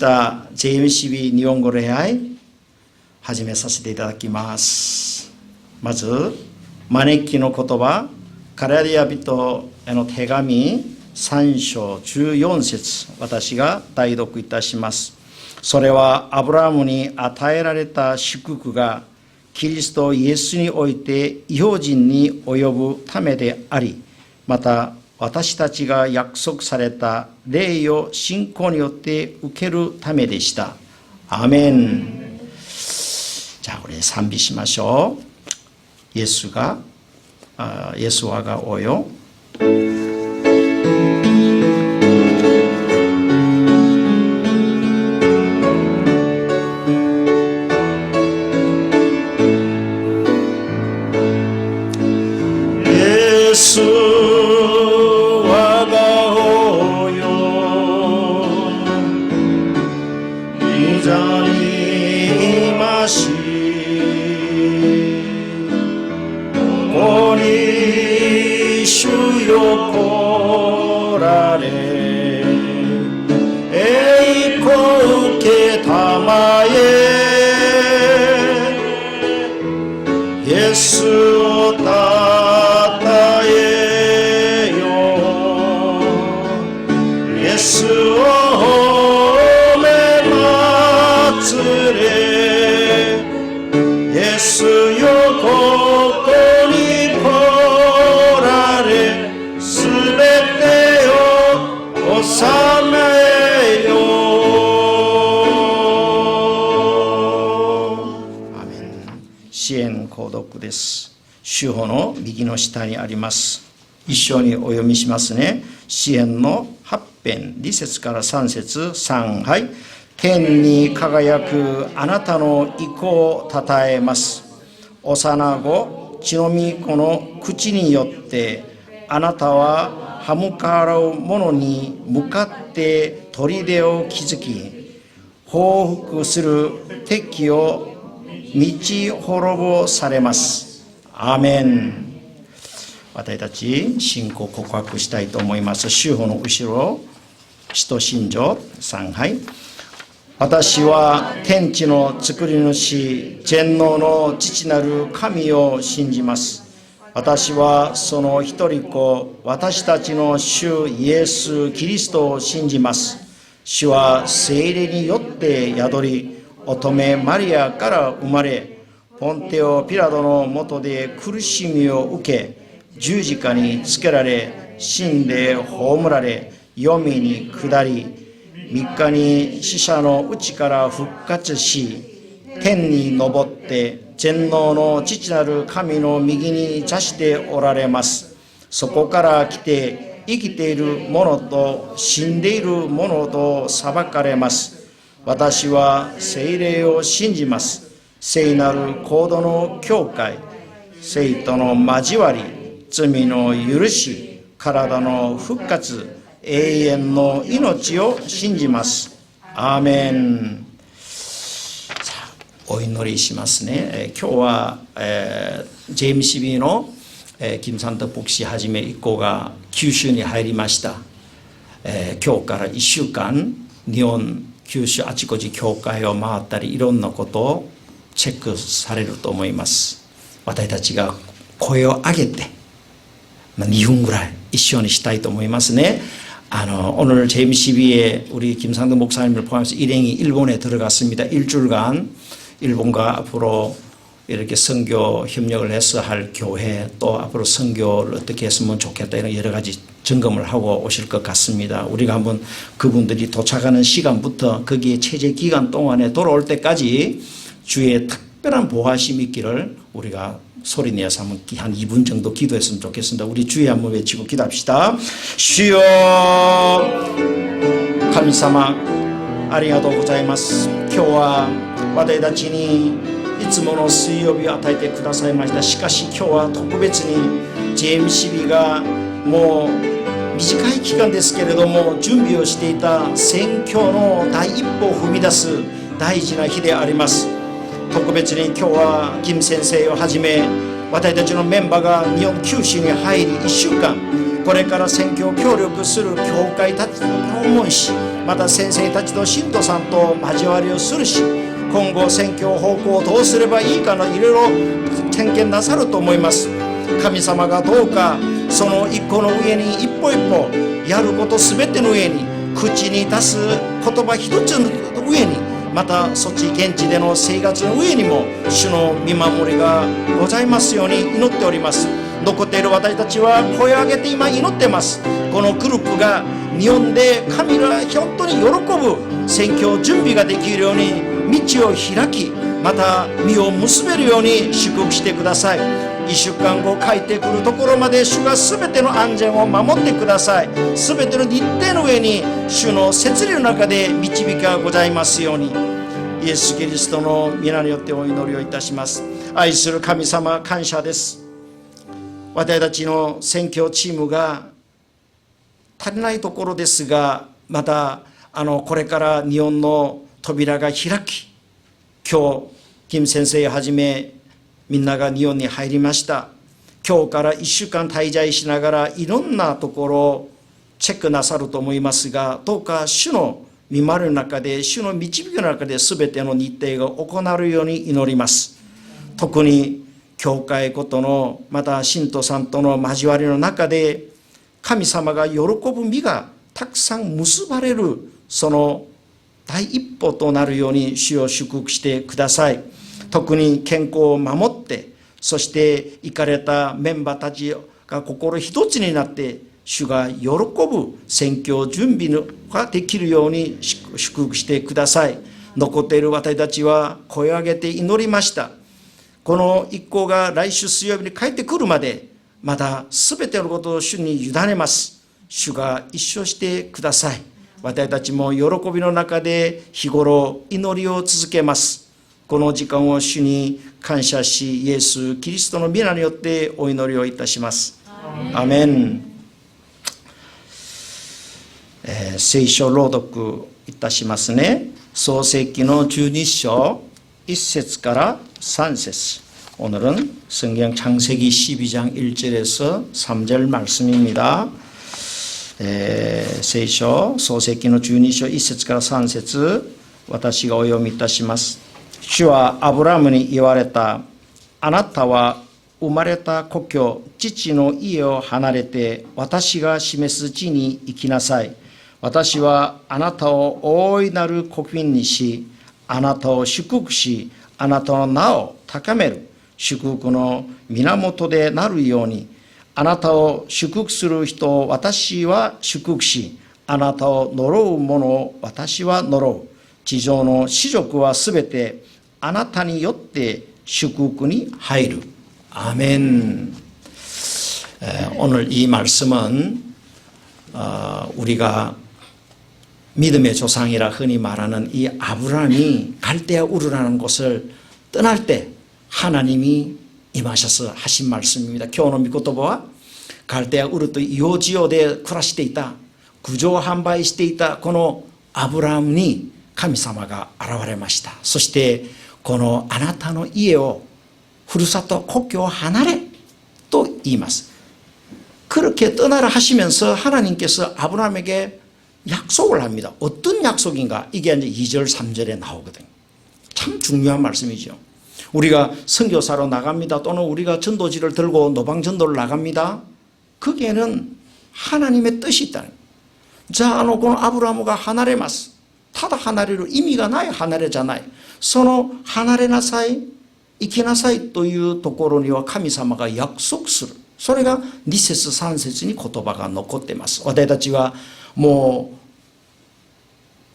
したJMCB 日本語礼拝始めさせていただきます。まず招きの言葉、ガラテヤ人への手紙3章14節、私が代読いたします。それはアブラハムに与えられた祝福がキリストイエスにおいて異邦人に及ぶためであり、また私たちが約束された霊を信仰によって受けるためでした。アメン。じゃあこれ賛美しましょう。イエスはがおよ。主法の右の下にあります。一緒にお読みしますね。詩編の8編2節から3節3、はい。天に輝くあなたの意向をたたえます。幼子血のみ子の口によってあなたは歯向かう者に向かって砦を築き、報復する敵を道滅ぼされます。アーメン。私たち信仰告白したいと思います。主法の後ろ、使徒信条3、はい。私は天地の作り主、全能の父なる神を信じます。私はその一人子、私たちの主イエス・キリストを信じます。主は聖霊によって宿り、乙女マリアから生まれ、ポンテオ・ピラトの下で苦しみを受け、十字架につけられ、死んで葬られ、黄泉に下り、3日に死者のうちから復活し、天に昇って全能の父なる神の右に座しておられます。そこから来て生きている者と死んでいる者と裁かれます。私は聖霊を信じます。聖なる行動の教会、聖との交わり、罪の許し、体の復活、永遠の命を信じます。アーメン。お祈りしますね。今日は、JMCB の、金三德牧師はじめ一行が九州に入りました。今日から1週間日本九州あちこち教会を回ったり、いろんなことをチェックされると思います。私たちが声を上げて、2分ぐらい一緒にしたいと思いますね。오늘 JMCB에 우리 김상덕 목사님을 포함해서 일행이 일본에 들어갔습니다. 일주일간 일본과 앞으로 이렇게 선교 협력을 해서 할 교회, 또 앞으로 선교를 어떻게 했으면 좋겠다, 이런 여러 가지 점검을 하고 오실 것 같습니다. 우리가 한번 그분들이 도착하는 시간부터 거기에 체제 기간 동안에 돌아올 때까지 주의 특별한 보호하심이 있기를 우리가 소리내어서 한번 한 2분 정도 기도했으면 좋겠습니다. 우리 주의 한번 외치고 기도합시다. 주여, 神様ありがとうございます。今日は私たちにいつもの水曜日を与えてくださいました。しかし今日は特別に JMCB がもう短い期間ですけれども準備をしていた宣教の第一歩を踏み出す大事な日であります。特別に今日は金先生をはじめ私たちのメンバーが日本九州に入り1週間これから選挙を協力する教会たちと訪問し、また先生たちと信徒さんと交わりをするし、今後選挙方向をどうすればいいかのいろいろ点検なさると思います。神様がどうかその一個の上に一歩一歩やることすべての上に、口に出す言葉一つの上に、またそっち現地での生活の上にも主の見守りがございますように祈っております。残っている私たちは声を上げて今祈ってます。このグループが日本で神が本当に喜ぶ選挙準備ができるように道を開き、また実を結べるように祝福してください。1週間後帰ってくるところまで主が全ての安全を守ってください。全ての日程の上に主の摂理の中で導きがございますように、イエス・キリストの皆によってお祈りをいたします。愛する神様、感謝です。私たちの選挙チームが足りないところですが、またこれから日本の扉が開き、今日金先生はじめみんなが日本に入りました。今日から1週間滞在しながらいろんなところをチェックなさると思いますが、どうか主の見舞いの中で、主の導きの中で全ての日程が行われるように祈ります。特に教会ごとの、また信徒さんとの交わりの中で、神様が喜ぶ実がたくさん結ばれる、その第一歩となるように主を祝福してください。特に健康を守って、そして行かれたメンバーたちが心一つになって主が喜ぶ選挙準備ができるように祝福してください。残っている私たちは声を上げて祈りました。この一行が来週水曜日に帰ってくるまで、また全てのことを主に委ねます。主が一緒してください。私たちも喜びの中で日頃祈りを続けます。この時間を主に感謝し、イエス・キリストの皆によってお祈りをいたします。アメン。聖書朗読いたしますね。創世記の12章1節から3節. 오늘은 성경 창세기 12장 1절에서 3절 말씀입니다. 聖書創世記の12章1節から3節、私がお読みいたします。主はアブラムに言われた。あなたは生まれた故郷、父の家を離れて私が示す地に行きなさい。私はあなたを大いなる国民にし、あなたを祝福し、あなたの名を高める。祝福の源でなるように、あなたを祝福する人を私は祝福し、あなたを呪う者を私は呪う。地上の子族はすべてあなたによって祝福に入る。아멘. 오늘 이 말씀은 우리가 믿음의 조상이라 흔히 말하는 이 아브라함이 갈대아 우르라는 곳을 떠날 때 하나님이 임하셔서 하신 말씀입니다. 今日の御言葉はガルテアウルという幼児用で暮らしていた、苦情販売していたこのアブラハムに神様が現れました。そしてこのあなたの家を、ふるさと故郷を離れと言います。그렇게 떠나라 하시면서 하나님께서 아브라함에게 약속을 합니다. 어떤 약속인가? 이게 이제 2절 3절에 나오거든요. 참 중요한 말씀이죠. 우리가 선교사로 나갑니다. 또는 우리가 전도지를 들고 노방전도를 나갑니다. 거기에는 하나님의 뜻이 있다는 거예요. 자,このアブラハムが離れます。ただ離れる意味がない離れじゃない。その離れなさい、生きなさいというところには神様が約束する。それが2節3節に言葉が残っています。私たちはも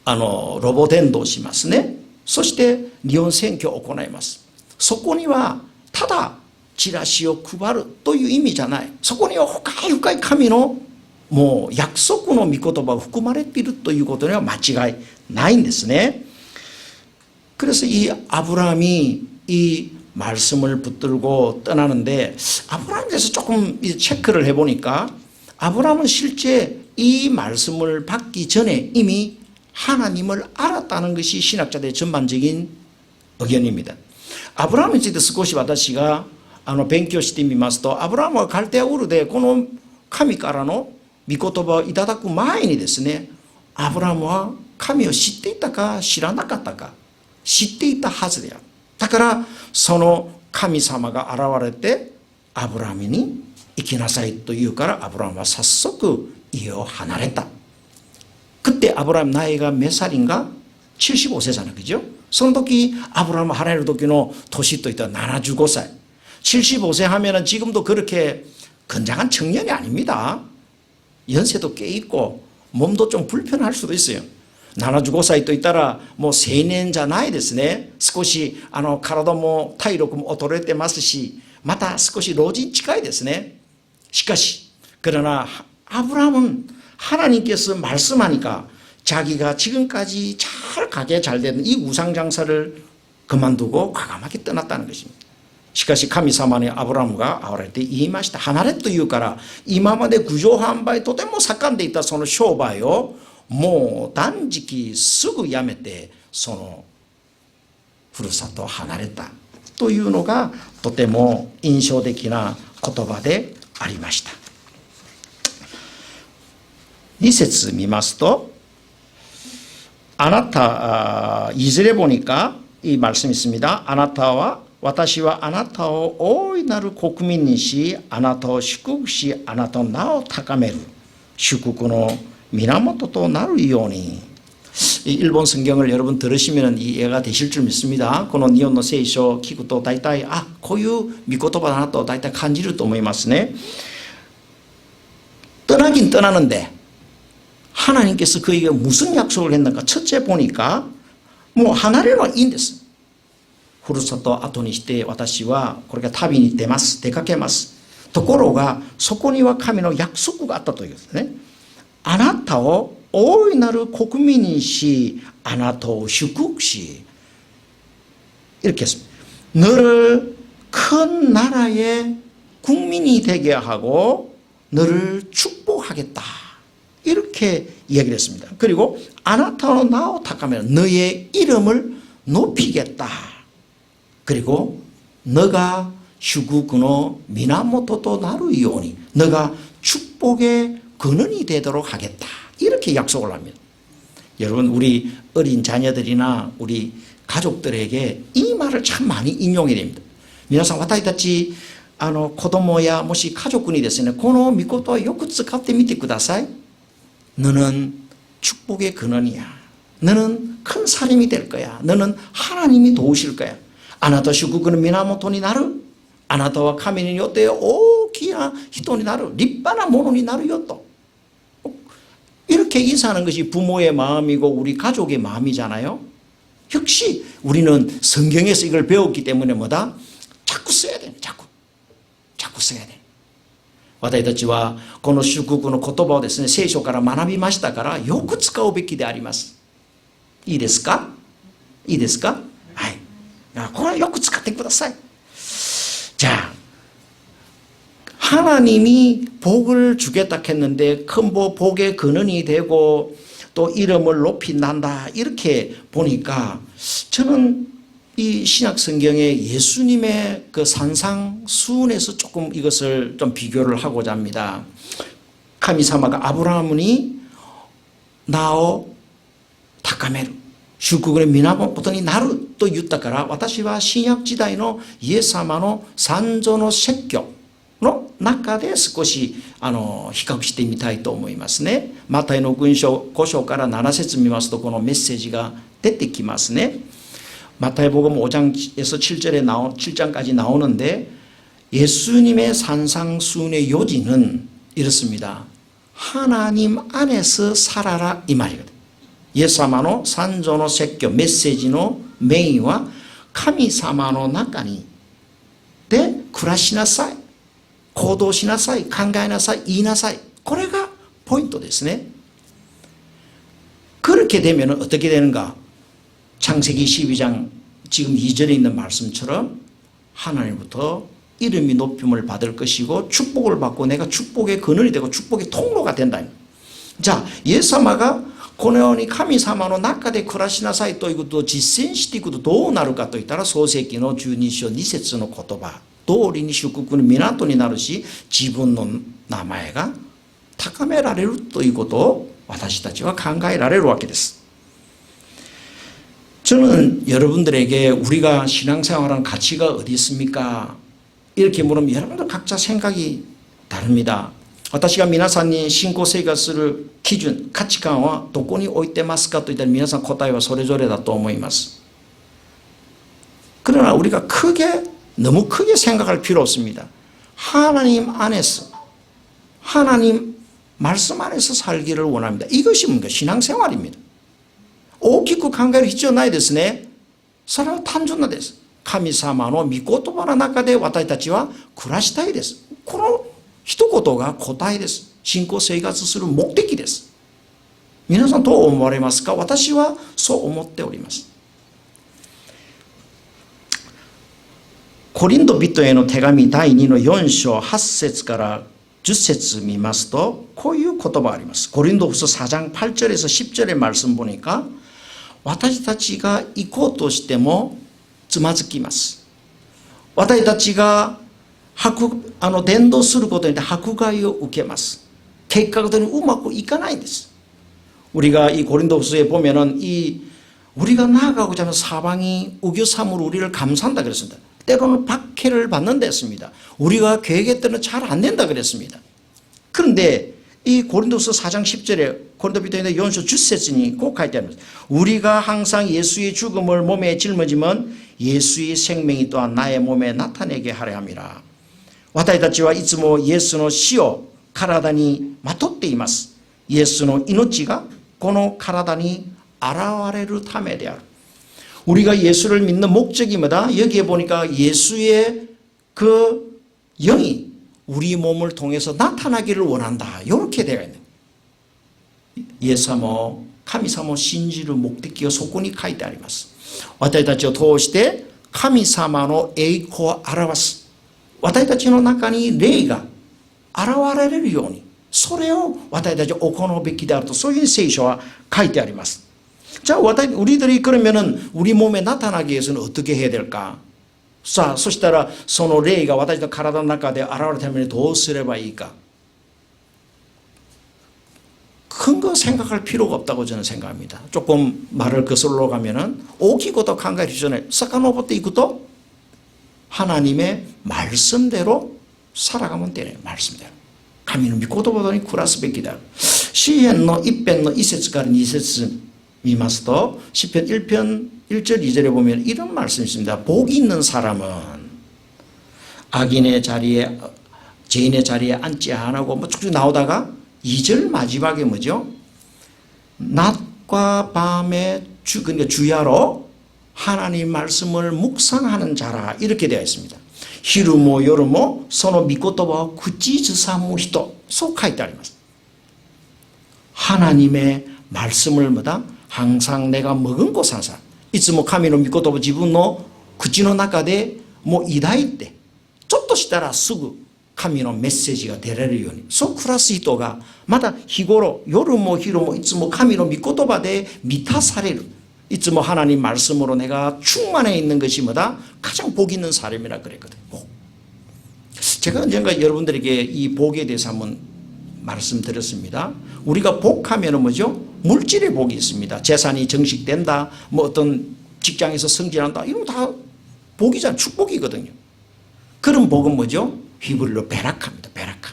うロボ伝道しますね。そして日本選挙を行います。そこにはただチラシを配るという意味じゃない。そこには深い深い神のもう約束の御言葉が含まれているということには間違いないんですね。그래서 이 아브라함이 이 말씀을 붙들고 떠나는데, 아브라함에 대해서 조금 체크를 해보니까 아브라함은 실제 이 말씀을 받기 전에 이미 하나님을 알았다는 것이 신학자들의 전반적인 의견입니다. 아브라함에ついて少し私が勉強してみますと、アブラハムはガルテアウルでこの神からの御言葉をいただく前にですね、アブラムは神を知っていたか知らなかったか、知っていたはずである。だからその神様が現れてアブラムに行きなさいと言うから、アブラムは早速家を離れた。그때 아브라함 나이가 몇 살인가? 75세잖아요. 그죠? その時 아브라함 하나님時の年또 있다. 75살. 75세 하면은 지금도 그렇게 건장한 청년이 아닙니다. 연세도 꽤 있고 몸도 좀 불편할 수도 있어요. 75歳といったらもう青年じゃないですね。少し体も体力も衰えてますし、また少し老人近いですね。しかし그러나 아브라함은 하나님께서 말씀하니까 자기가 지금까지 잘 가게 잘 되는 이 우상 장사를 그만두고 과감하게 떠났다는 것입니다. しかし神様にアブラムが現れて言いました。離れというから今まで郡上販売とても盛んでいたその商売をもう断食すぐやめてそのふるさとを離れたというのがとても印象的な言葉でありました。2節見ますと、あなたいずれ보니까 이 말씀이 있습니다. あなたは私はあなたを大いなる国民にし、あなたを祝福し、あなたの名を高める祝福の源となるように。일본 성경을 여러분 들으시면 이해가 되실 줄 믿습니다. この日本の聖書を聞くと大体こういう御言葉だなと大体感じると思いますね。떠나긴 떠나는데 하나님께서 그에게 무슨 약속을 했는가? 첫째 보니까もう離れるのはいいんです。ふるさとを後にして私はこれから旅に出ます。出かけます。ところがそこには神の約束があったというですね。あなたを大いなる国民にし、あなたを祝福し, 이렇게 했습니다. 너를 큰 나라의 국민이 되게 하고 너를 축복하겠다. 이렇게 이야기를 했습니다. 그리고 아나타노 나오 타카메 너의 이름을 높이겠다. 그리고 너가 슈구쿠노 미나모토토 나루 요니 너가 축복의 근원이 되도록 하겠다. 이렇게 약속을 합니다. 여러분 우리 어린 자녀들이나 우리 가족들에게 이 말을 참 많이 인용해야 됩니다. 皆さん私たち子供やもし家族にですねこの御言葉をよく使ってみてください。 너는 축복의 근원이야. 너는 큰 사람이 될 거야. 너는 하나님이 도우실 거야. 아나타 슈쿠쿠는 미나모토니 나루. 아나타와 카미니 요때 오키나 히토니 나루. 립바나 모노니 나루 요또. 이렇게 인사하는 것이 부모의 마음이고 우리 가족의 마음이잖아요. 역시 우리는 성경에서 이걸 배웠기 때문에 뭐다? 자꾸 써야 돼. 자꾸 써야 돼. 私たちはこの祝福の言葉をですね聖書から学びましたからよく使うべきであります。いいですか？いいですか？はい。これはよく使ってください。じゃあ 하나님이 복을 주겠다 했는데 큰 복의 근원이 되고 또 이름을 높인단다 이렇게 보니까 저는 이 신약 성경의 예수님의 그 산상수훈에서 조금 이것을 좀 비교를 하고자 합니다. 카미사마가 아브라함이 나오 타카메루 슈쿠그의 미나모토니 나루 또言ったから私は新約時代のイエス様の三女の説教の中で少し比較してみたいと思いますね。マタイの群書5章から7節見ますとこのメッセージが出てきますね。 마태복음 5장에서 7장까지 나오는데 예수님의 산상수훈의 요지는 이렇습니다. 하나님 안에서 살아라 이 말이거든요. 예사마노 산조노説教 메시지노 메인과 카미사마노 나까니 데 쿠라시나사이 고도시나사이 강가이나사이 이나사이 これがポイントですね. 그렇게 되면 어떻게 되는가? 창세기 12장 지금 이전에 있는 말씀처럼 하나님부터 이름이 높임을 받을 것이고 축복을 받고 내가 축복의 근원이 되고 축복의 통로가 된다. 자, 예사마가このように神様の中で暮らしなさいということを実践していくとどうなるかといったら創世記の12章2節の言葉通りに祝福の港になるし、自分の名前が高められるということを私たちは考えられるわけです。 저는 여러분들에게 우리가 신앙생활하는 가치가 어디 있습니까? 이렇게 물으면 여러분들 각자 생각이 다릅니다. 私が皆さんに信仰生活する基準、価値観はどこに置いてますかといったら皆さん答えはそれぞれだと思います。 그러나 우리가 너무 크게 생각할 필요 없습니다. 하나님 안에서, 하나님 말씀 안에서 살기를 원합니다. 이것이 뭔가 신앙생활입니다. 大きく考える必要ないですね。それは単純なです。神様の御言葉の中で私たちは暮らしたいです。この一言が答えです。信仰生活する目的です。皆さんどう思われますか？私はそう思っております。コリント人への手紙第2の4章8節から10節見ますとこういう言葉があります。コリント후서 4장 8절에서 10절의 말씀 보니까 私たちが行こうとしてもつまずきます。私たちが伝道することによって迫害を受けます。結果的にうまくいかないんです。 우리가 이 고린도후서에 보면은 우리가 나아가고자 하는 사방이 우겨삼으로 우리를 감싼다 그랬습니다. 때로는 박해를 받는다 했습니다. 우리가 계획했던 잘 안 된다 그랬습니다. 그런데 이 고린도서 4장 10절에 고린도비도인의 연수 주세스니 꼭 가있다는 우리가 항상 예수의 죽음을 몸에 짊어지면 예수의 생명이 또한 나의 몸에 나타내게 하려 함이라. 私たちはいつもイエスの死を体にまとっています。イエスの命がこの体に現れるためである。 우리가 예수를 믿는 목적이 뭐다? 여기에 보니까 예수의 그 영이 우리 몸을 통해서 나타나기를 원한다. 이렇게 되어 있는. イエス様を神様を信じる目的をそこに書いてあります。私たちを通して神様の栄光を表す。私たちの中に霊が現れるように、それを私たちは行うべきであると、そういう聖書は書いてあります。 자, 우리들이 그러면은 우리 몸에 나타나기 위해서는 어떻게 해야 될까? 자, そしたらその霊が私の体の中で現れるためにどうすればいいか? 큰 거 생각할 필요가 없다고 저는 생각합니다. 조금 말을 거슬러 가면은 오기고도考える 전에 사카노보때 이것도 하나님의 말씀대로 살아가면 되네요. 말씀대로. 神の御言葉に暮らすべきだ。詩篇の1編の1節から2節 見ますと 시편 1편 1절 2절에 보면 이런 말씀이 있습니다. 복이 있는 사람은 악인의 자리에 죄인의 자리에 앉지 않고 뭐 쭉쭉 나오다가 2절 마지막에 뭐죠? 낮과 밤에 그러니까 주야로 하나님 말씀을 묵상하는 자라 이렇게 되어 있습니다. 히루모 요르모 소노 미코토바 구치즈사무 히토 속書いてあります. 하나님의 말씀을 뭐다? 항상 내가 먹은 곳 사는 사람. いつも神の御言葉を自分の口の中でもう抱いてちょっとしたらすぐ神のメッセージが出られるようにそう暮らす人がまた日頃夜も昼もいつも神の御言葉で満たされるいつも하나님 말씀으로 내가 충만해 있는 것이 뭐다? 가장 복 있는 사람이라 그랬거든요. 복. 제가 언젠가 여러분들에게 이 복에 대해서 한번 말씀드렸습니다. 우리가 복하면은 뭐죠? 물질의 복이 있습니다. 재산이 정식된다, 뭐 어떤 직장에서 승진한다, 이런 거 다 복이잖아요. 축복이거든요. 그런 복은 뭐죠? 히브리어로 베라카입니다. 베라카.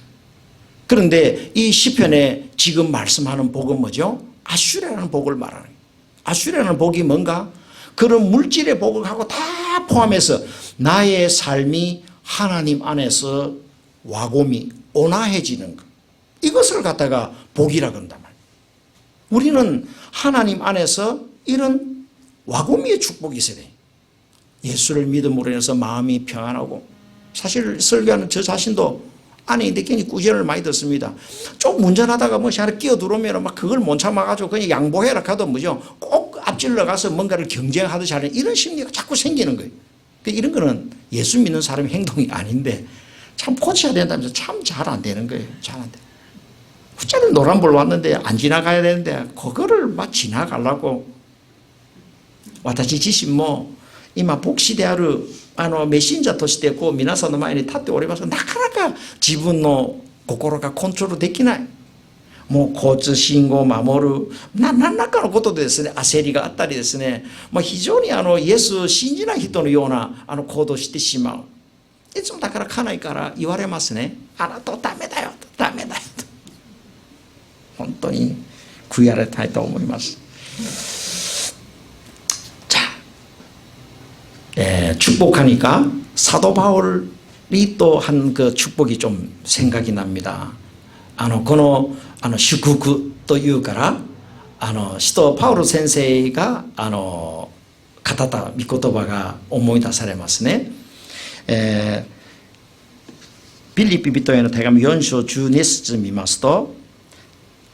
그런데 이 시편에 지금 말씀하는 복은 뭐죠? 아슈레라는 복을 말하는 거예요. 아슈레라는 복이 뭔가? 그런 물질의 복을 하고 다 포함해서 나의 삶이 하나님 안에서 와곰이 온화해지는 것. 이것을 갖다가 복이라 그런단 말이에요. 우리는 하나님 안에서 이런 와곰이의 축복이 있어야 돼요. 예수를 믿음으로 인해서 마음이 평안하고 사실 설교하는 저 자신도 안에 있는데 괜히 꾸지람을 많이 듣습니다. 좀 운전하다가 뭐 하나 끼어 들어오면 막 그걸 못 참아가지고 그냥 양보해라 하도 뭐죠. 꼭 앞질러 가서 뭔가를 경쟁하듯이 하는 이런 심리가 자꾸 생기는 거예요. 이런 거는 예수 믿는 사람의 행동이 아닌데 참 고쳐야 된다면서 참 잘 안 되는 거예요. 잘 안 돼. 후짜는 노란불 왔는데 안 지나가야 되는데 그거를 막 지나가려고 와타시 지신 뭐 이마 복시대하루 メッセンジャーとしてこう皆さんの前に立っておりますが、なかなか自分の心がコントロールできない。もう交通信号を守る何らかのことでですね、焦りがあったりですね、非常にイエスを信じない人のような行動をしてしまう。いつもだから家内から言われますね。あなたダメだよと、ダメだよと。本当に悔やれたいと思います。축복하니까 사도 바울이 또 한 그 축복이 좀 생각이 납니다. この祝福というから使徒パウロ先生が語った御言葉が思い出されますね。빌립비人への手紙4章12節見ますと、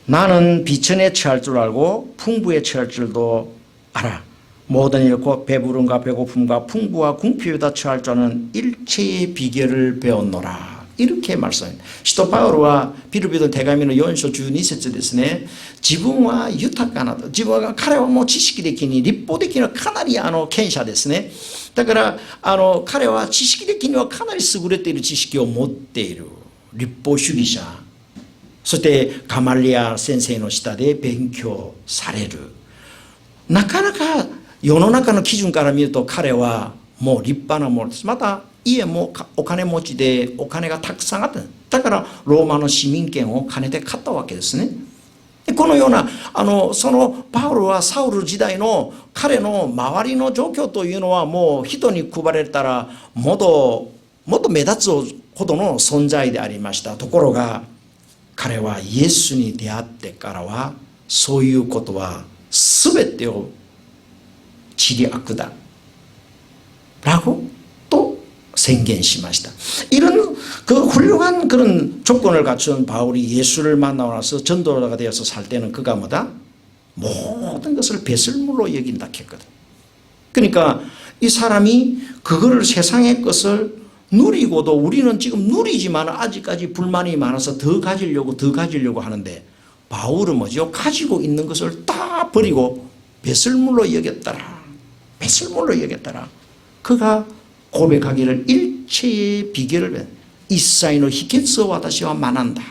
나는 비천에 처할 줄 알고 풍부에 처할 줄도 알아. 모든 일 곧 배부름과 배고픔과 풍부와 궁핍에다 처할 줄 아는 일체의 비결을 배웠노라. 이렇게 말씀합니다.使徒パウロはピリピの手紙の4章12節ですね、自分は豊かな、彼はもう知識的に立法的にはかなり賢者ですね。だから彼は知識的にはかなり優れている知識を持っている立法主義者、そしてガマリア先生の下で勉強される。なかなか世の中の基準から見ると彼はもう立派なものです。また家もお金持ちでお金がたくさんあった。だからローマの市民権を金で買ったわけですね。このようなそのパウロはサウル時代の彼の周りの状況というのはもう人に配られたらもっと目立つほどの存在でありました。ところが彼はイエスに出会ってからはそういうことは全てを질이악하다라고 또宣言しました. 이런 그 훌륭한 그런 조건을 갖춘 바울이 예수를 만나고 나서 전도자가 되어서 살 때는 그가 뭐다? 모든 것을 배설물로 여긴다 했거든. 그러니까 이 사람이 그거를 세상의 것을 누리고도 우리는 지금 누리지만 아직까지 불만이 많아서 더 가지려고 하는데, 바울은 뭐죠? 가지고 있는 것을 다 버리고 배설물로 여겼더라. 배설물로 여겼더라. 그가 고백하기를 일체의 비결을 이사이노 히케츠와 와다시와 만한다.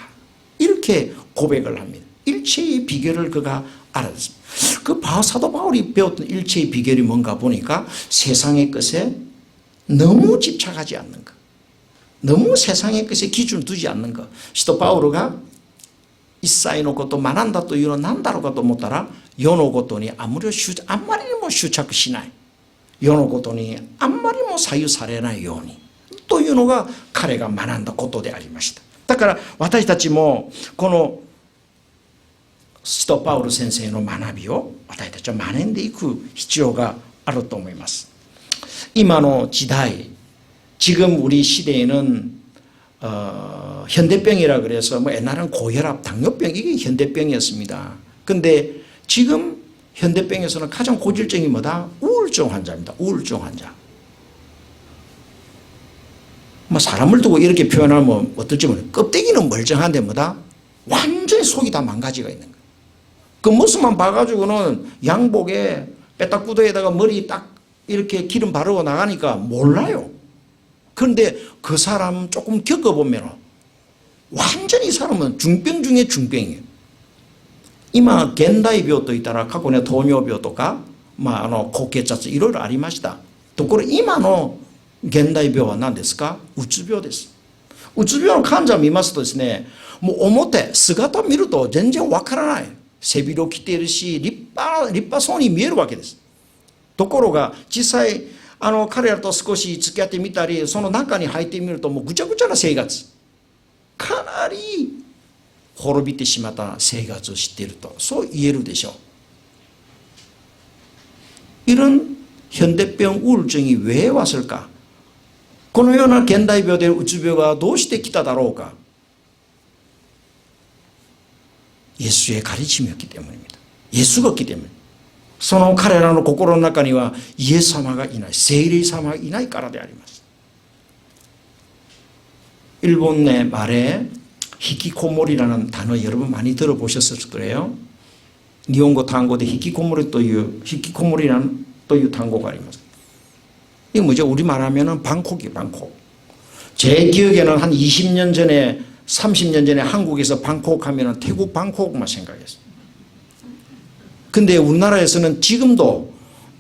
이렇게 고백을 합니다. 일체의 비결을 그가 알았습니다. 그 사도 바울이 배웠던 일체의 비결이 뭔가 보니까 세상의 것에 너무 집착하지 않는 것, 너무 세상의 것에 기준을 두지 않는 것. 사도 바울가 이사이노 것도 만한다というのは何だろうかと思ったら、世のことにあんまりにも執着しない、世のことにあんまりも左右されないようにというのが彼が学んだことでありました。だから私たちもこの使徒パウル先生の学びを私たちは学んでいく必要があると思います。今の時代, 지금 우리 시대에는 현대병이라 그래서 옛날에는 고혈압, 당뇨병 이게 현대병이었습니다. 근데 지금 현대병에서는 가장 고질적인 뭐다? 우울증 환자입니다. 우울증 환자. 사람을 두고 이렇게 표현하면 어떨지 모르겠어요. 껍데기는 멀쩡한데 뭐다? 완전히 속이 다 망가지가 있는 거예요. 그 모습만 봐가지고는 양복에 빼딱구도에다가 머리 딱 이렇게 기름 바르고 나가니까 몰라요. 그런데 그 사람 조금 겪어보면 완전히 이 사람은 중병 중에 중병이에요. 今現代病といったら過去には糖尿病とか、高血圧いろいろありました。ところ今の現代病は何ですか？うつ病です。うつ病の患者を見ますとですね、もう姿を見ると全然わからない。背広を着ているし立派そうに見えるわけです。ところが実際彼らと少し付き合ってみたり、その中に入ってみるともうぐちゃぐちゃな生活、かなり滅びてしまった生活をしているとそう言えるでしょう。 이런 현대병 우울증이 왜 왔을까? このような現代病でうつ病がどうしてきただろうか? 예수의 가르침이었기 때문입니다. 예수가 없기 때문에. その彼らの心の中にはイエス様がいない、聖霊様がいないからであります。 일본의 말에 히키코모리라는 단어 여러분 많이 들어보셨을 거예요. 일본어 단어에 히키코모리라는 또いう単語があります。 이게 뭐죠? 우리 말하면은 방콕이에요, 방콕. 제 기억에는 한 20년 전에, 30년 전에 한국에서 방콕 하면은 태국 방콕만 생각했어요. 근데 우리나라에서는 지금도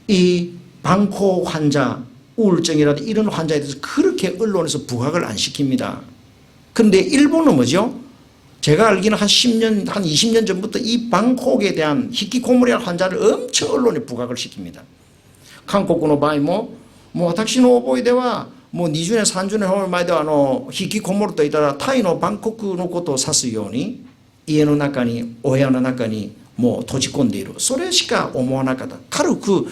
이 방콕 환자, 우울증이라든지 이런 환자에 대해서 그렇게 언론에서 부각을 안 시킵니다. 그런데 일본은 뭐죠? 제가 알기는 한 10년, 한 20년 전부터 이 방콕에 대한 히키코모리 환자를 엄청 언론에 부각을 시킵니다. 한국의場合も私の覚えではもう20年30年ほど前では引きこもるといったらタイのバンコクのことを指すように家の中にお部屋の中にもう閉じ込んでいる、それしか思わなかった。軽く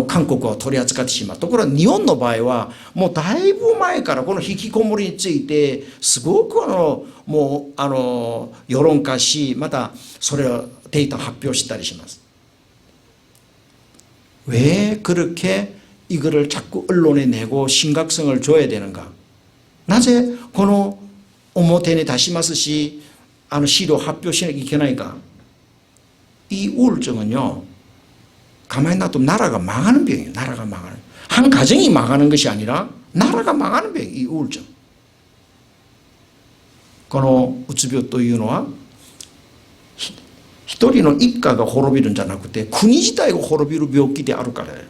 韓国を取り扱ってしまう。ところが日本の場合はもうだいぶ前からこの引きこもりについてすごくもう世論化し、またそれをデータ発表したりします。 왜 그렇게 이거를 자꾸 언론에 내고 심각성을 줘야 되는가? なぜこの表に出しますし資料発表しなきゃいけないか? 이 우울증은요, 가만히 놔두면 나라가 망하는 병이에요. 나라가 망하는. 한 가정이 망하는 것이 아니라 나라가 망하는 병이에요. 이 우울증. このうつ病というのは一人の一家が滅びるんじゃなくて国自体が滅びる病気であるからです。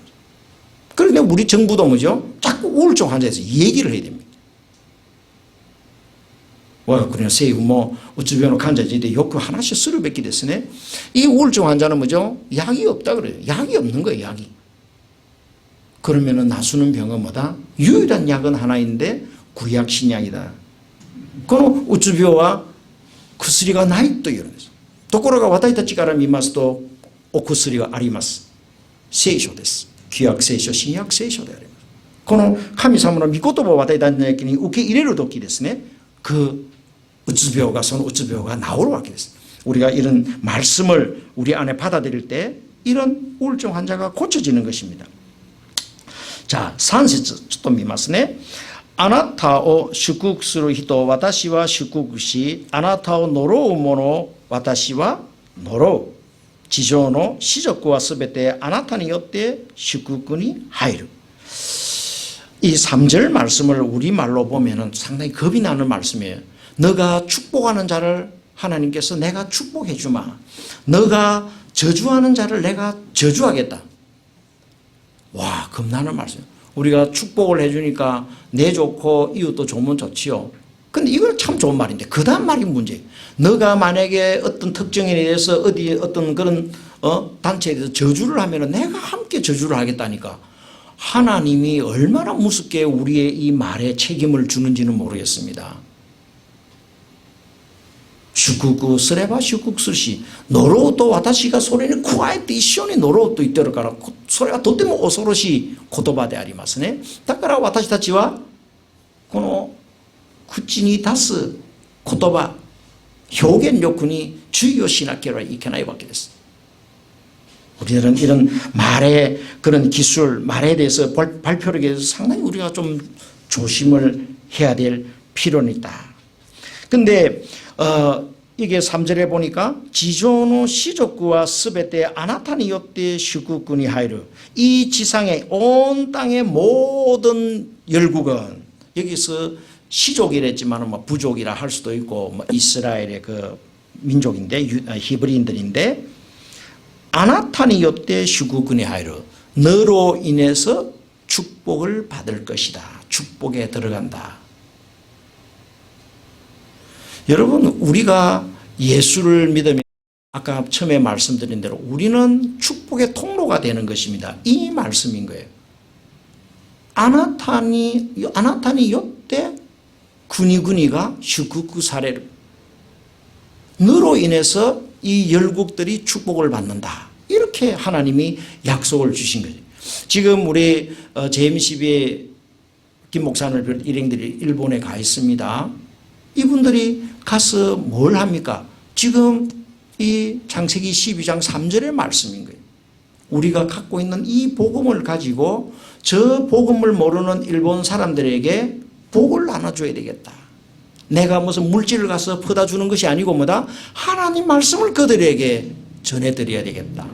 그런데 우리 정부도 뭐죠? 자꾸 우울증 환자에 대해서 얘기를 해야 됩니다. 와, 그냥 세이브 우つ病の患者についてよく話するべきですね. 이 우울증 환자는 뭐죠? 약이 없다 그래요. 약이 없는 거예요, 약이. 그러면은 나수는 병은 뭐다? 유일한 약은 하나인데 구약 신약이다. このうつ病は薬がないというんです。ところが私たちから見ますとお薬があります。聖書です。旧約聖書、新約聖書であります。この神様の御言葉を私たちに受け入れるときですね、그 우つ病가その우つ病가 나올わけです. 우리가 이런 말씀을 우리 안에 받아들일 때 이런 우울증 환자가 고쳐지는 것입니다. 자, 3節ちょっと見ますね. あなたを祝福する人、私は祝福し、あなたを呪う者、私は呪う。地上の子族はすべてあなたによって祝福に入る. 이 3절 말씀을 우리말로 보면 상당히 겁이 나는 말씀이에요. 너가 축복하는 자를 하나님께서 내가 축복해 주마. 너가 저주하는 자를 내가 저주하겠다. 와, 겁나는 말씀이에요. 우리가 축복을 해주니까 내 좋고 이웃도 좋으면 좋지요. 근데 이건 참 좋은 말인데 그 다음 말이 문제예요. 너가 만약에 어떤 특정에 대해서 어디 어떤 그런 단체에 대해서 저주를 하면 내가 함께 저주를 하겠다니까. 하나님이 얼마나 무섭게 우리의 이 말에 책임을 주는지는 모르겠습니다. 祝福すれば祝福するし、呪うと私がそれに加えて一緒に呪うと言ってるから、それはとても恐ろしい言葉でありますね。だから私たちはこの口に出す言葉、表現力に注意をしなければいけないわけです。 우리들은 이런 말의 그런 기술, 말에 대해서 발표를 위해서 상당히 우리가 좀 조심을 해야 될 필요는 있다. 근데 이게 3절에 보니까 지존의 시족구와 스베테 아나타니 요때 슈쿠쿠니 하이르. 이 지상의 온 땅의 모든 열국은 여기서 시족이랬지만 뭐 부족이라 할 수도 있고 뭐 이스라엘의 그 민족인데 히브리인들인데 아나타니 요때 슈쿠쿠니 하이르. 너로 인해서 축복을 받을 것이다. 축복에 들어간다. 여러분, 우리가 예수를 믿으면 아까 처음에 말씀드린 대로 우리는 축복의 통로가 되는 것입니다. 이 말씀인 거예요. 아나타니 요때 구니구니가 슈쿠쿠 사례를 너로 인해서 이 열국들이 축복을 받는다. 이렇게 하나님이 약속을 주신 거죠. 지금 우리 JMCB의 김 목사님을 비롯 일행들이 일본에 가 있습니다. 이분들이 가서 뭘 합니까? 지금 이 창세기 12장 3절의 말씀인 거예요. 우리가 갖고 있는 이 복음을 가지고 저 복음을 모르는 일본 사람들에게 복을 나눠줘야 되겠다. 내가 무슨 물질을 가서 퍼다 주는 것이 아니고 뭐다? 하나님 말씀을 그들에게 전해드려야 되겠다.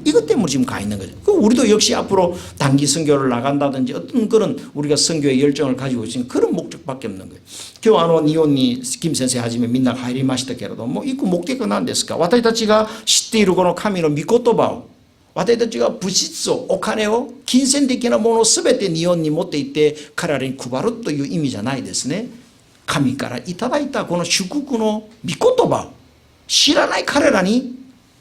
이것 때문에 지금 가 있는 거죠. 우리도 역시 앞으로 단기 선교를 나간다든지 어떤 그런 우리가 선교의 열정을 가지고 있으니 그런 목적밖에 없는 거예요. 교환원 이혼이 김先生 하지메 민나 가이리 마시다けれども 이그 목적은何ですか? 私たちが知っているこの神の御言葉を私たちが物質をお金を金銭的なものを全て日本に持って行って彼らに配るという意味じゃないですね。神からいただいたこの祝福の御言葉を知らない彼らに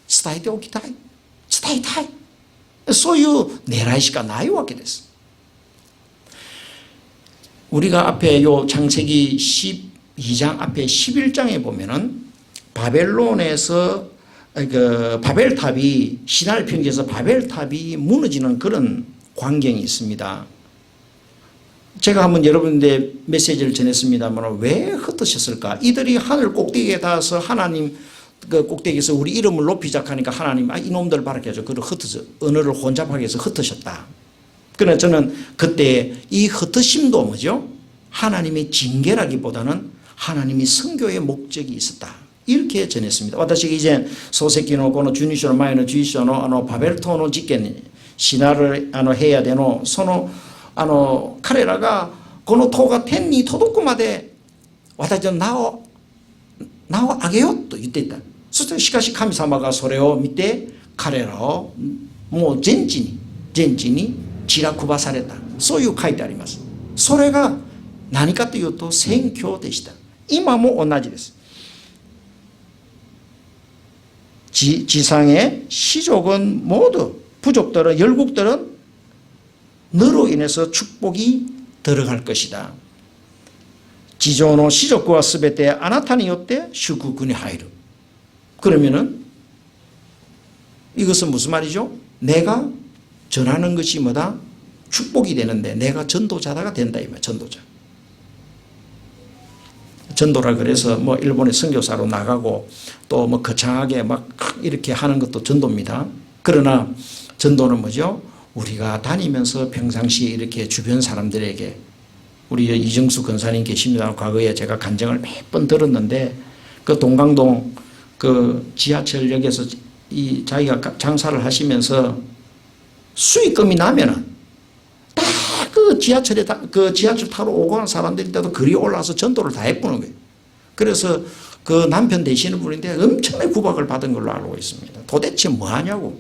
伝えておきたい、伝えたい、そういう狙いしかないわけです。 우리가 앞에 요 창세기 12장 앞에 11장에 보면은 바벨론에서 그 바벨탑이 신할 평지에서 바벨탑이 무너지는 그런 광경이 있습니다. 제가 한번 여러분들의 메시지를 전했습니다만 왜 흩으셨을까? 이들이 하늘 꼭대기에 닿아서 하나님 그 꼭대기에서 우리 이름을 높이자 하니까 하나님 이놈들 바라게죠. 그를 흩어져 언어를 혼잡하게 해서 흩으셨다. 그러나 저는 그때 이 흩으심도 뭐죠? 하나님의 징계라기보다는 하나님이 선교의 목적이 있었다. 이렇게 전했습니다. 私が以前漱石のこの12章の前の11章のバベル島の事件シナル平野でのその彼らがこの塔が天に届くまで私の名をあげようと言っていた。そしてしかし神様がそれを見て彼らをもう全地に散ら配された。そういう書いてあります。それが何かというと宣教でした。今も同じです。 지상의 시족은 모두 부족들은 열국들은 너로 인해서 축복이 들어갈 것이다. 지존의 시족과 스베테 아나타니 요때 슈쿠군이 하이르. 그러면은 이것은 무슨 말이죠? 내가 전하는 것이 뭐다? 축복이 되는데 내가 전도자가 된다 이 말. 전도자. 전도라 그래서 뭐 일본에 선교사로 나가고 또 뭐 거창하게 막 이렇게 하는 것도 전도입니다. 그러나 전도는 뭐죠? 우리가 다니면서 평상시에 이렇게 주변 사람들에게 우리 이정수 권사님 계십니다. 과거에 제가 간증을 몇 번 들었는데 그 동강동 그 지하철역에서 이 자기가 장사를 하시면서 수익금이 나면은 다 그 지하철에 그 지하철 타러 오고 간 사람들인데도 그리 올라와서 전도를 다 해보는 거예요. 그래서 그 남편 되시는 분인데 엄청나게 구박을 받은 걸로 알고 있습니다. 도대체 뭐 하냐고.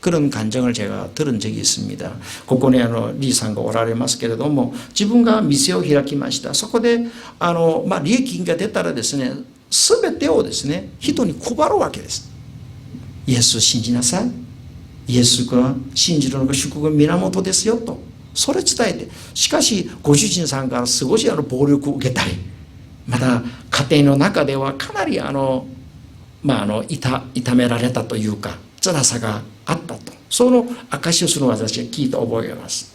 그런 간증을 제가 들은 적이 있습니다. ここにリーさんがおられますけれども、自分が店を開きました。そこで利益が出たらですね、すべてをですね、人に配るわけです。イエスを信じなさい。イエスが信じるのが祝福の源ですよと。それ伝えて、しかしご主人さんから少し暴力を受けたり、また家庭の中ではかなり痛められたというか辛さがあったとその証しをする私は聞いて覚えます.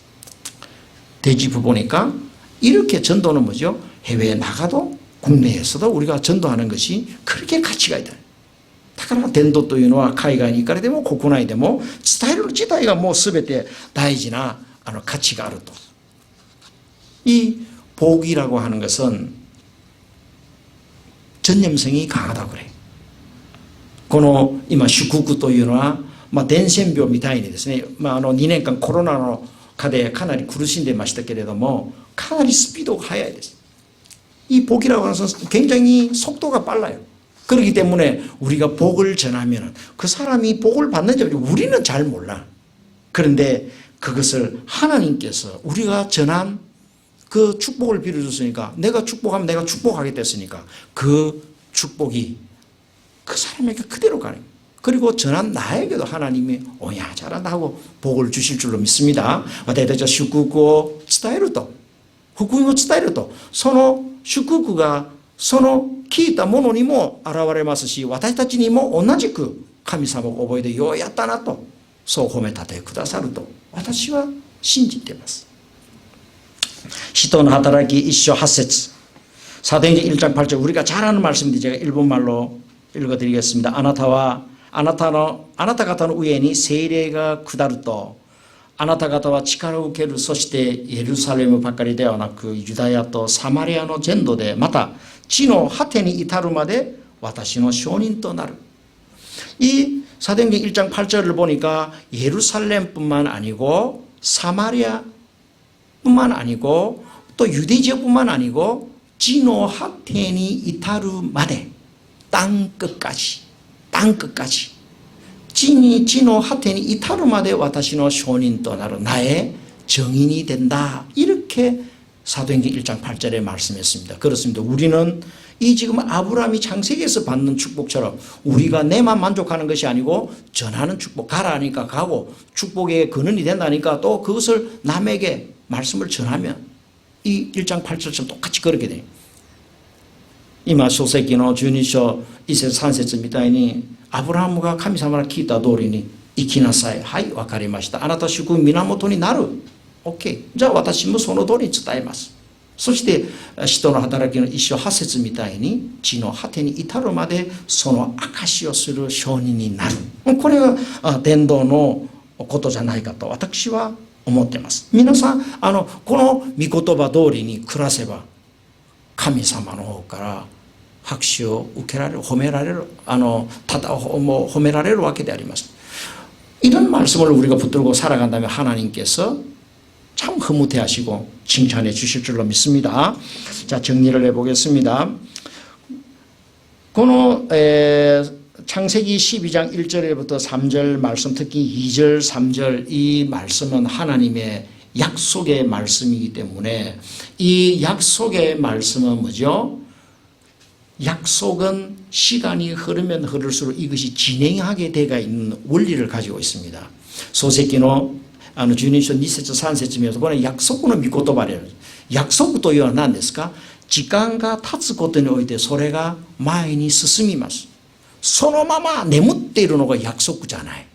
대지부 보니까 이렇게 전도는 뭐죠? 해외에 나가도 국내에서도 우리가 전도하는 것이 그렇게 가치가 있다. だから伝道というのは海外に行かれても国内でも伝える自体がもう全て大事な価値があると. 이 복이라고 하는 것은 전념성이 강하다고 그래요. この今祝福というのは伝染病みたいにですね、2年間コロナの禍でかなり苦しんでましたけれどもかなりスピードが速いです. 이 복이라고 하는 것은 굉장히 속도가 빨라요. 그렇기 때문에 우리가 복을 전하면 그 사람이 복을 받는지 우리는 잘 몰라. 그런데 그것을 하나님께서 우리가 전한 그 축복을 빌어줬으니까 내가 축복하면 내가 축복하겠다 했으니까 그 축복이 그 사람에게 그대로 가는 거예요. 그리고 전한 나에게도 하나님이 오야 잘한다 하고 복을 주실 줄로 믿습니다. 私たちは祝福を伝えると福音を伝えるとその祝福がその聞いたものにも現れますし私たちにも同じく神様を覚えてようやったなとそう褒めたてくださると私は信じています. 使徒の働き1章8節 사도행전 1장 8절 우리가 잘 아는 말씀인데 제가 일본말로 읽어드리겠습니다. 아나타方の上に聖霊が下るとあなた方は力を受ける。そしてエルサレムばかりではなくユダヤとサマリアの全土でまた地の果てに至るまで私の証人となる。이 사도행전 1장 8절을 보니까 예루살렘뿐만 아니고 사마리아뿐만 아니고 또 유대 지역뿐만 아니고 지노하테니 이타르마데 땅 끝까지 지노하테니 이타르마데 와타시노 쇼닌 또나로 나의 정인이 된다. 이렇게 사도행전 1장 8절에 말씀했습니다. 그렇습니다. 우리는 이 지금 아브라함이 창세기에서 받는 축복처럼 우리가 내만 만족하는 것이 아니고 전하는 축복, 가라 하니까 가고 축복의 근원이 된다니까 또 그것을 남에게 말씀을 전하면 이 1장 8절처럼 똑같이 그렇게 돼요. 이마 소세기노 주니쇼 이세 산세츠 미타이니 아브라함가 카미사마라 키타 도리니 이키나사이 하이 와카리마시다. 아나타 슈쿠 미나모토니 나루. 오케이. 자, 私もその通りに伝えます。そして使徒の働きの一章8節みたいに地の果てに至るまでその証しをする証人になる。これが伝道のことじゃないかと私は思っています。皆さんこの御言葉通りに暮らせば神様の方から拍手を受けられる、褒められる、褒められるわけであります。 이런 말씀을 우리가 붙들고 살아간다면 하나님께서 참 흐뭇해 하시고 칭찬해 주실 줄로 믿습니다. 자, 정리를 해보겠습니다. 창세기 12장 1절부터 3절 말씀, 특히 2절, 3절 이 말씀은 하나님의 약속의 말씀이기 때문에 이 약속의 말씀은 뭐죠? 약속은 시간이 흐르면 흐를수록 이것이 진행하게 되어 있는 원리를 가지고 있습니다. 소세기노 주님께서 2節3節見るとこれ約束の御言葉である。約束というのは何ですか？時間が経つことにおいてそれが前に進みます。そのまま眠っているのが約束じゃない。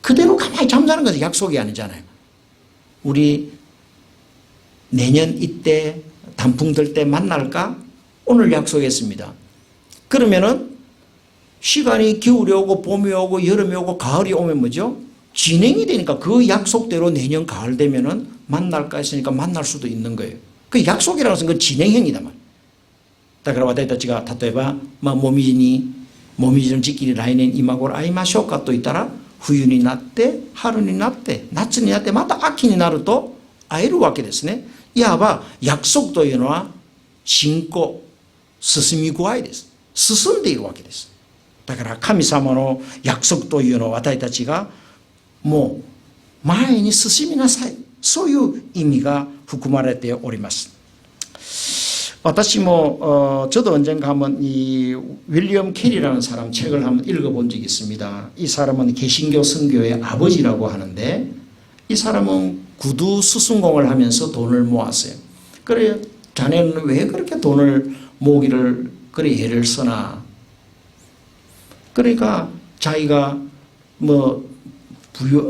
그대로 가만히 잠자는 것은 약속이 아니잖아요. 우리 내년 이때 단풍 들 때 만날까? 오늘 약속했습니다. 그러면은 시간이 겨울이 오고 봄이 오고 여름이 오고 가을이 오면 뭐죠? 진행이 되니까 그 약속대로 내년 가을 되면은 만날까 했으니까 만날 수도 있는 거예요. 그 약속이라는 것은 그 진행형이다 말. だから私たちが例えばもみじの時期に来年今頃会いましょうかと言ったら冬になって春になって夏になってまた秋になると会えるわけですね。いわば約束というのは進行、進み具合です。進んでいるわけです。だから神様の約束というのを私たちがもう前に進みなさい。そういう意味が含まれております。私も저도 언젠가 한번 이 윌리엄 캐리라는 사람 책을 한번 읽어본 적이 있습니다. 이 사람은 개신교 선교의 아버지라고 하는데 이 사람은 구두 수순공을 하면서 돈을 모았어요. 그래 자네는 왜 그렇게 돈을 모으기를 그래 애를 쓰나? 그러니까 자기가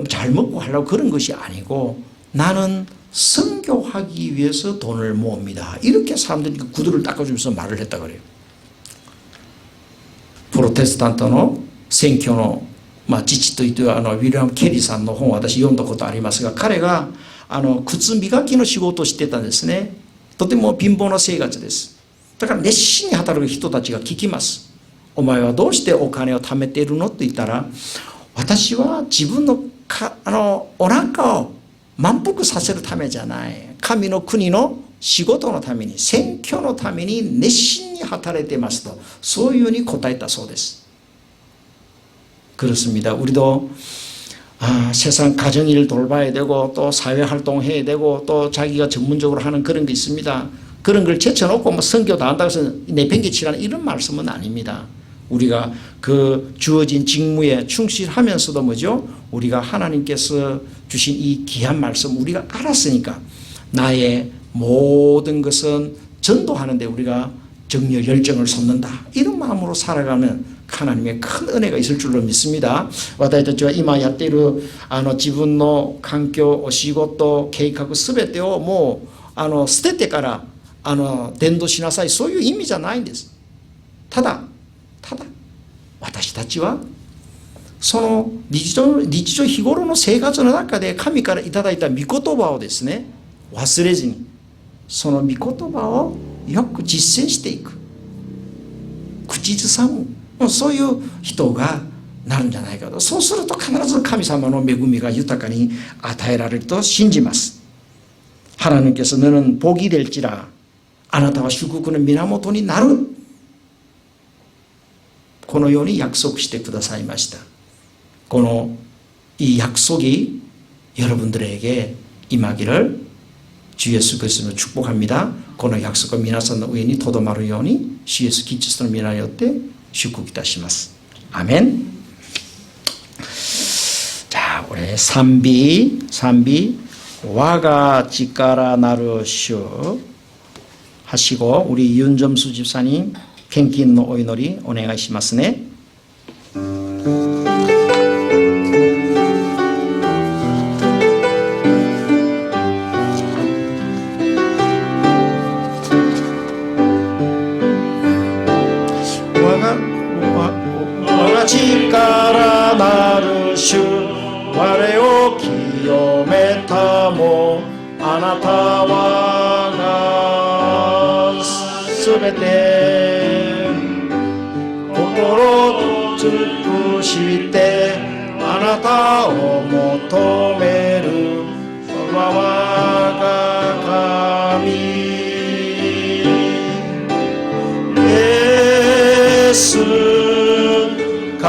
잘 먹고 하려고 그런 것이 아니고 나는 선교하기 위해서 돈을 모읍니다. 이렇게 사람들이 구두를 닦아주면서 말을 했다 그래요. 프로테스탄트の宣教の父と言ってウィリアム・ケリーさんの本を私読んだことありますが彼が靴磨きの仕事をしてたんですね。とても貧乏な生活です。だから熱心に働く人たちが聞きます。お前はどうしてお金を貯めているのと言ったら私は自分のお腹を満腹させるためじゃない。神の国の仕事のために宣教のために熱心に働いていますとそういうふうに答えたそうです。 그렇습니다. 우리도 세상 가정일 돌봐야 되고 또 사회활동해야 되고 또 자기가 전문적으로 하는 그런 게 있습니다. 그런 걸 제쳐놓고 선교 다 한다고 해서 내팽개치라는 이런 말씀은 아닙니다. 우리가 그 주어진 직무에 충실하면서도 뭐죠? 우리가 하나님께서 주신 이 귀한 말씀 우리가 알았으니까 나의 모든 것은 전도하는데 우리가 정열 열정을 쏟는다. 이런 마음으로 살아가면 하나님의 큰 은혜가 있을 줄로 믿습니다. 私たちは今やっている自分の環境、お仕事、計画すべてをもう捨ててから伝道しなさいそういう意味じゃないんです。ただ私たちはその日常日頃の生活の中で神からいただいた御言葉をですね忘れずにその御言葉をよく実践していく口ずさむそういう人がなるんじゃないかと。そうすると必ず神様の恵みが豊かに与えられると信じます。하나님께서 너는 복이 될지라あなたは祝福の源になる、このように約束してくださいました。この이 약속이 여러분들에게 임하기를 주 예수 그리스도로 축복합니다. この約束が皆さんの上にとどまるように主イエスキリストの皆によって祝福いたします。アメン。자, 우리賛美 와가 지가라 나르 슈 하시고 우리 윤점수 집사님 갱기노 오이노리 오네가시마스네. 와가 지가라 나르 슈我を清めたもあなたはがすべて心尽くしてあなたを求める我が神イエス神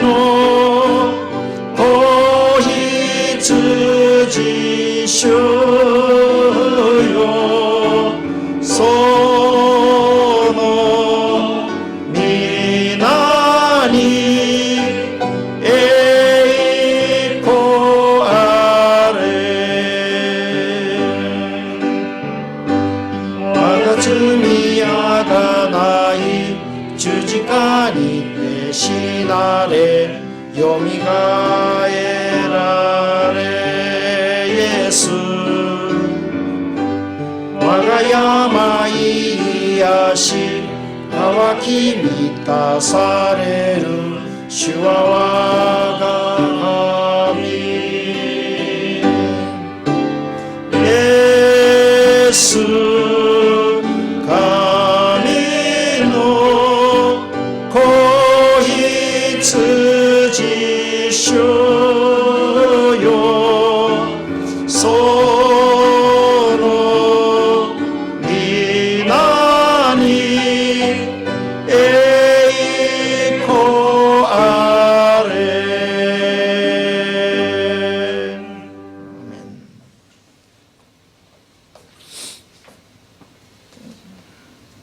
の子羊主よその皆に栄光あれ我が罪あがない十字架にて死なれよみがえられイエス我が病癒し渇き満たされる主は我が神イエス神の子羊主よその皆に栄光あれ。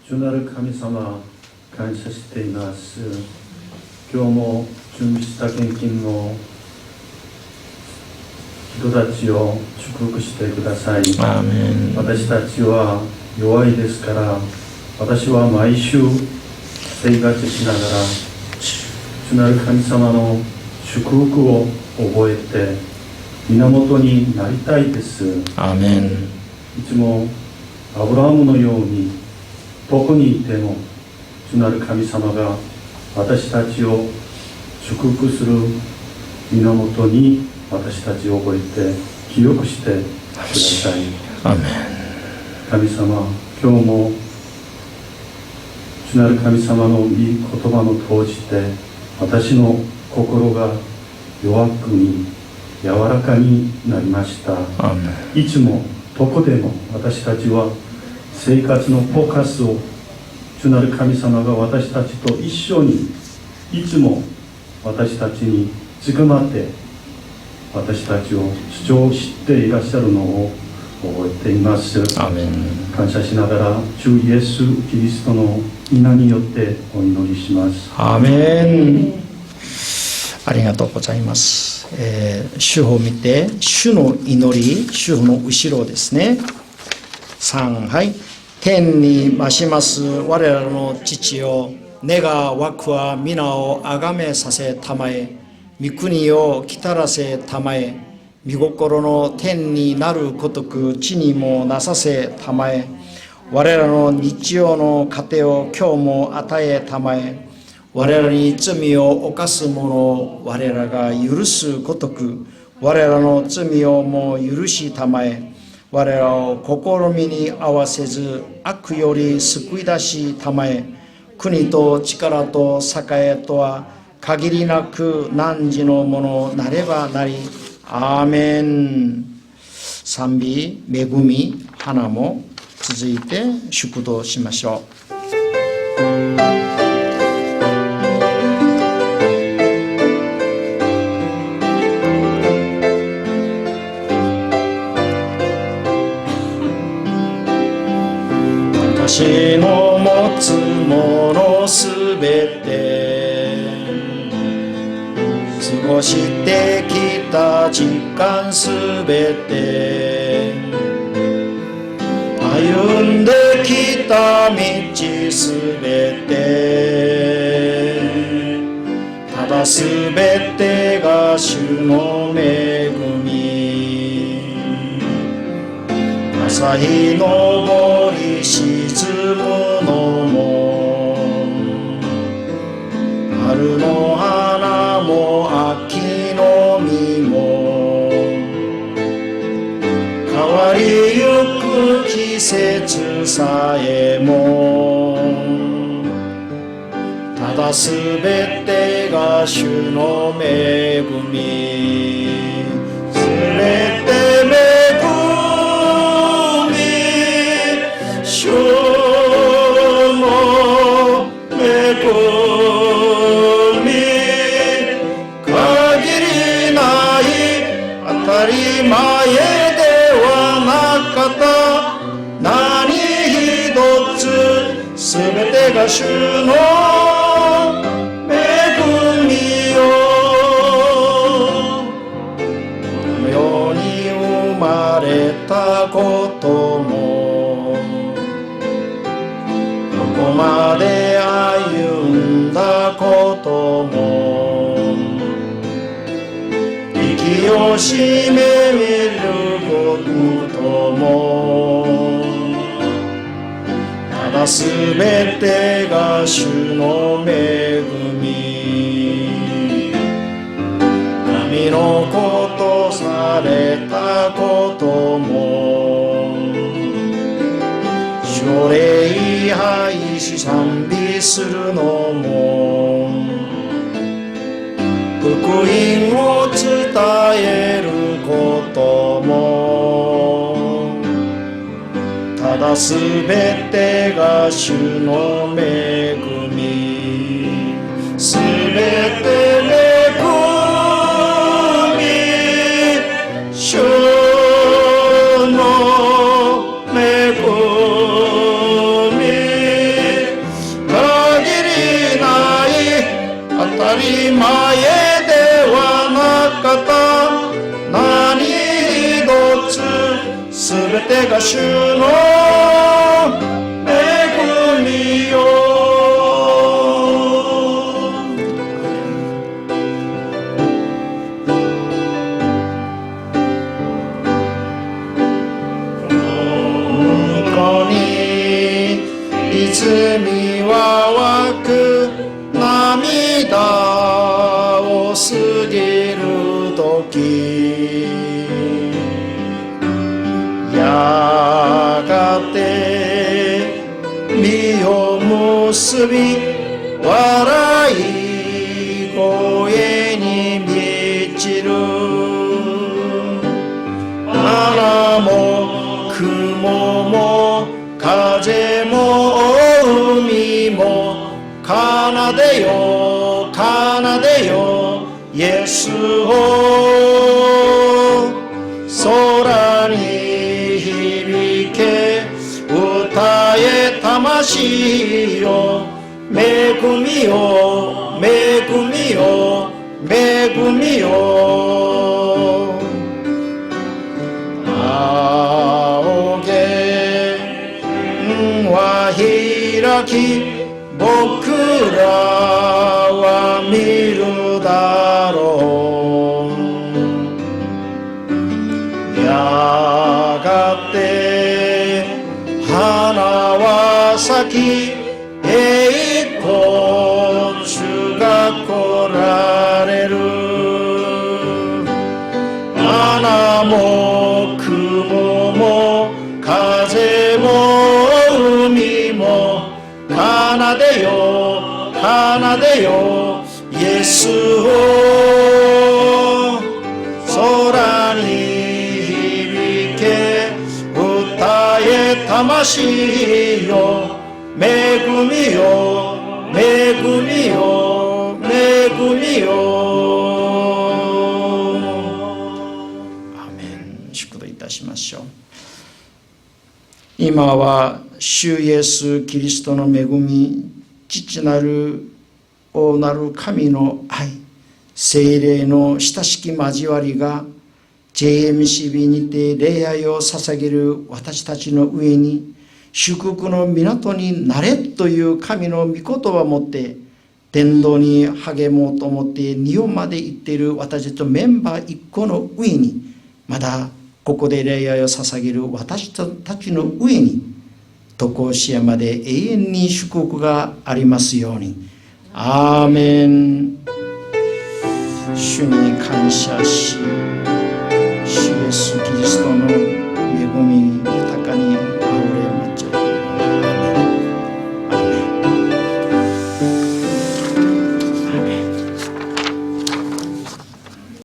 主なる神様、感謝しています。今日も準備した献金の人たちを祝福してください。アーメン。私たちは弱いですから、私は毎週生活しながら主なる神様の祝福を覚えて源になりたいです。アーメン。いつもアブラハムのようにどこにいても主なる神様が私たちを祝福する源に私たちを覚えて記憶してください。アーメン。神様、今日も主なる神様のいい言葉を通して私の心が弱くに柔らかになりました。アーメン。いつもどこでも私たちは生活のフォーカスを主なる神様が私たちと一緒にいつも私たちにつかまって私たちを主張していらっしゃるのを覚えています。アーメン。感謝しながら主イエス・キリストの皆によってお祈りします。アーメン。ありがとうございます。主を見て主の祈り、主の後ろですね。3、はい。天に増します我らの父よ、願わくは皆をあがめさせたまえ、御国を来たらせたまえ、御心の天になるごとく地にもなさせたまえ、我らの日曜の糧を今日も与えたまえ、我らに罪を犯す者を我らが許すごとく我らの罪をも許したまえ、我らを試みに合わせず悪より救い出したまえ、国と力と栄とは限りなく汝のものなればなり。アーメン。賛美、恵み、花も続いて祝祷しましょう。私の持つものすべて過ごしてきた時間すべて歩んできた道すべてただすべてが主の恵み。朝日昇り沈むのも春の花も秋の実も変わりゆく季節さえもただすべてが主の恵み。すべて主の恵み限りない当たり前ではなかった。何一つすべてが主の恵みよ。この世に生まれたこともここまで歩んだことも息をしめることもただすべてが主の恵み。神のことされたことも主を礼拝し賛美するのも福音を伝えることもただすべてが主の恵み。すべて恵み主の恵み当たり前ではなかった。何一つすべてが主の恵みよ。ここに泉は湧く涙を過ぎるときやがて実を結び笑い声に満ちる。花も雲も風も海も奏でよ奏でよイエスを空に響け歌え魂よ恵みよ恵みよ恵みよ。青毛は開き僕らは見るだろう。やがて花は咲き栄光主が来られる。花も雲も風も海も奏でよでよイエスを空に響け歌え魂よ恵みよ恵みよ恵みよアーメン。祝祷いたしましょう。今は主イエスキリストの恵み、父なる王なる神の愛、聖霊の親しき交わりが JMCB にて礼拝を捧げる私たちの上に祝福の港になれという神の御言葉を持って伝道に励もうと思って日本まで行っている私たちのメンバー一個の上に、まだここで礼拝を捧げる私たちの上に常しえまで永遠に祝福がありますように。アーメン。主に感謝し